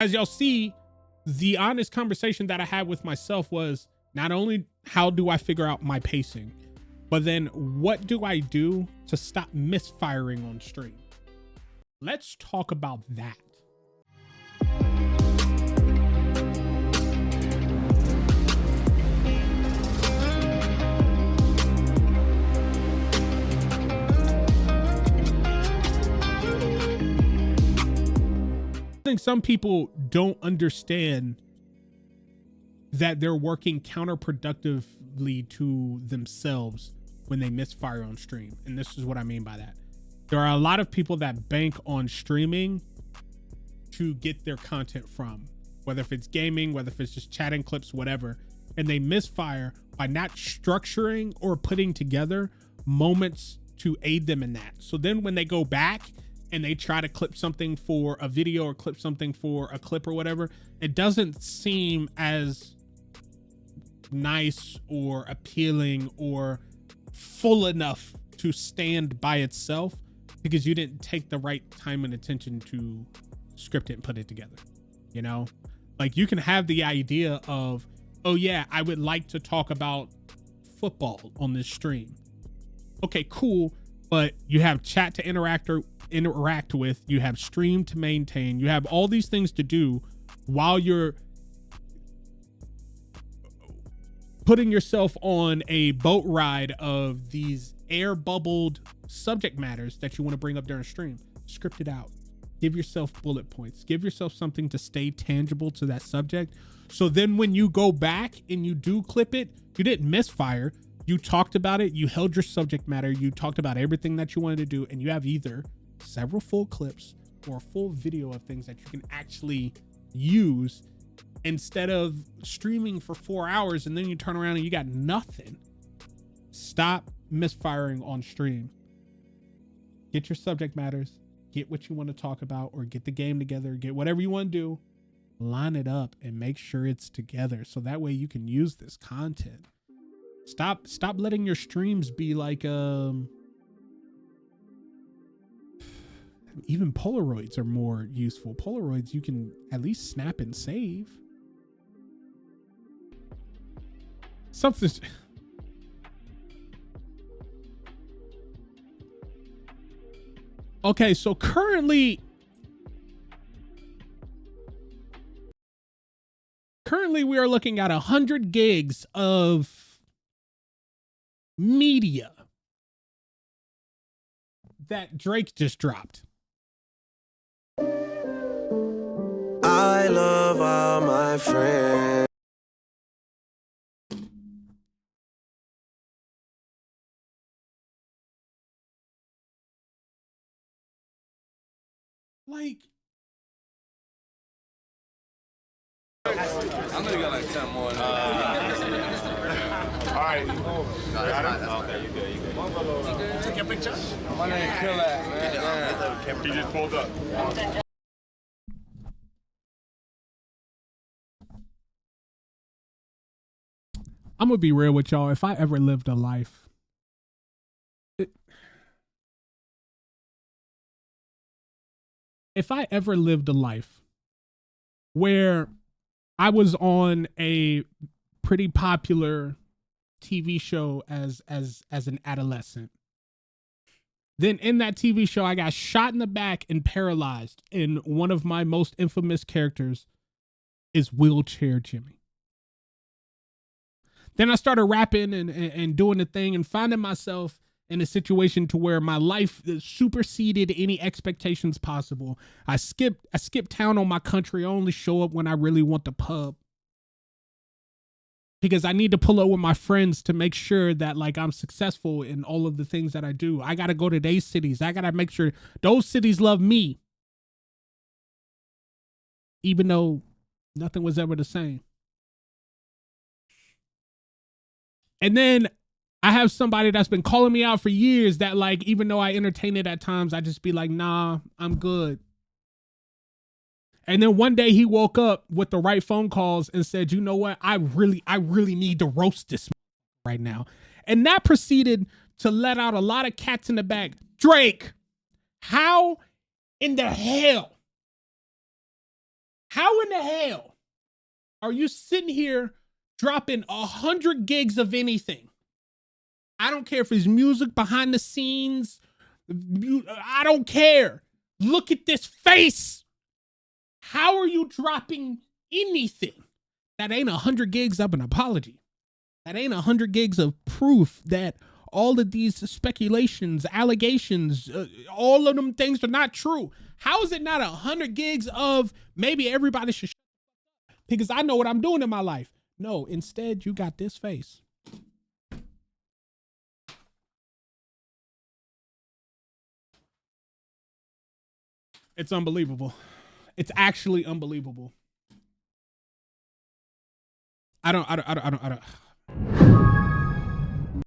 As y'all see, the honest conversation that I had with myself was not only how do I figure out my pacing, but then what do I do to stop misfiring on stream? Let's talk about that. I think some people don't understand that they're working counterproductively to themselves when they misfire on stream. And this is what I mean by that. There are a lot of people that bank on streaming to get their content from, whether if it's gaming, whether if it's just chatting clips, whatever, and they misfire by not structuring or putting together moments to aid them in that. So then when they go back and they try to clip something for a video or clip something for a clip or whatever, it doesn't seem as nice or appealing or full enough to stand by itself because you didn't take the right time and attention to script it and put it together. You know, like you can have the idea of, oh yeah, I would like to talk about football on this stream. Okay, cool. But you have chat to interact with, you have stream to maintain, you have all these things to do while you're putting yourself on a boat ride of these air bubbled subject matters that you want to bring up during stream. Script it out. Give yourself bullet points. Give yourself something to stay tangible to that subject. So then when you go back and you do clip it, you didn't misfire. You talked about it. You held your subject matter. You talked about everything that you wanted to do. And you have either several full clips or a full video of things that you can actually use instead of streaming for 4 hours and then you turn around and you got nothing. Stop misfiring on stream. Get your subject matters, get what you want to talk about, or get the game together, get whatever you want to do, line it up and make sure it's together. So that way you can use this content. Stop letting your streams be like, even Polaroids are more useful. Polaroids, you can at least snap and save. Something. Okay, so currently we are looking at 100 gigs of media that Drake just dropped. I love all my friends. Like, I'm gonna get like 10 more. All right. No, that's not okay. You good. Take your picture. My name Kill that, man. He just pulled up. I'm gonna be real with y'all. If I ever lived a life, if I ever lived a life where I was on a pretty popular TV show as an adolescent, then in that TV show I got shot in the back and paralyzed, and one of my most infamous characters is Wheelchair Jimmy. Then I started rapping and doing the thing and finding myself in a situation to where my life superseded any expectations possible. I skip town on my country. I only show up when I really want the pub, because I need to pull up with my friends to make sure that like I'm successful in all of the things that I do. I got to go to these cities. I got to make sure those cities love me, even though nothing was ever the same. And then I have somebody that's been calling me out for years that like, even though I entertain it at times, I just be like, nah, I'm good. And then one day he woke up with the right phone calls and said, you know what? I really need to roast this right now. And that proceeded to let out a lot of cats in the bag. Drake, how in the hell How in the hell are you sitting here dropping 100 gigs of anything? I don't care if it's music behind the scenes. I don't care. Look at this face. How are you dropping anything that ain't 100 gigs of an apology? That ain't 100 gigs of proof that all of these speculations, allegations, all of them things are not true. How is it not 100 gigs of maybe everybody should because I know what I'm doing in my life? No, instead you got this face. It's unbelievable. It's actually unbelievable. I don't.